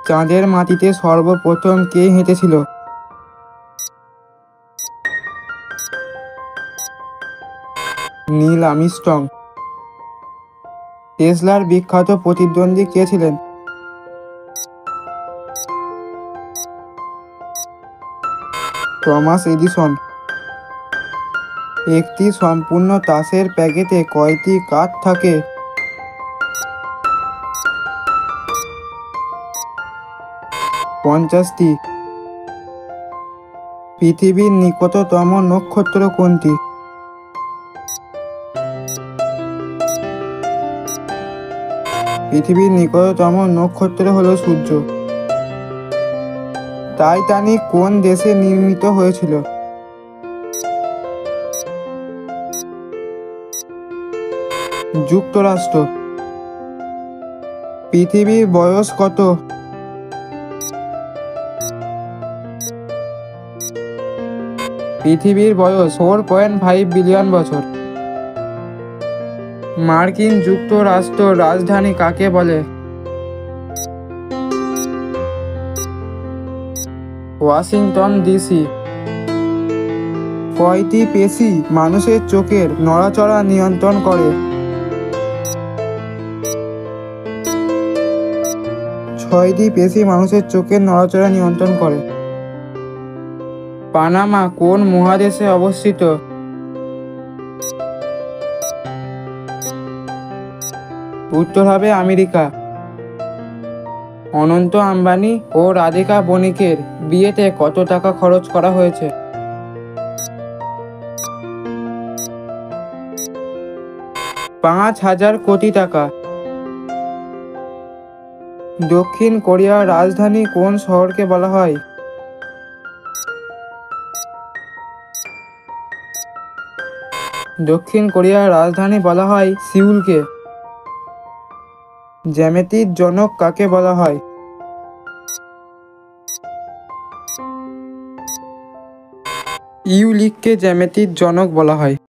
চাঁদের মাটিতে সর্বপ্রথম কে হেঁটেছিল? Neil Armstrong. টেসলার বিখ্যাত প্রতিদ্বন্দ্বী কে ছিলেন? Thomas Edison. একটি সম্পূর্ণ তাসের প্যাকেটে কয়টি কার্ড থাকে? 50টি। পৃথিবীর নিকটতম নক্ষত্র কোনটি? পৃথিবীর নিকটতম নক্ষত্র হলো সূর্য। টাইটানিক কোন দেশে নির্মিত হয়েছিল? যুক্তরাষ্ট্র। পৃথিবীর বয়স কত? পৃথিবীর বয়স 4.5 বিলিয়ন বছর। মার্কিন যুক্তরাষ্ট্র রাজধানী কাকে বলে? Washington DC. কয়টি পেশি মানুষের চোখের নড়াচড়া নিয়ন্ত্রণ করে? 6টি পেশি মানুষের চোখের নড়াচড়া নিয়ন্ত্রণ করে। পানামা কোন মহাদেশে অবস্থিত? উত্তর হবে আমেরিকা। অনন্ত আম্বানি ও রাধিকা বণিকের বিয়েতে কত টাকা খরচ করা হয়েছে? 5,000 কোটি টাকা। দক্ষিণ কোরিয়ার রাজধানী কোন শহরকে বলা হয়? দক্ষিণ কোরিয়ার রাজধানী বলা হয় সিউলকে। জ্যামিতির জনক কাকে বলা হয়? ইউলিককে জ্যামিতির জনক বলা হয়।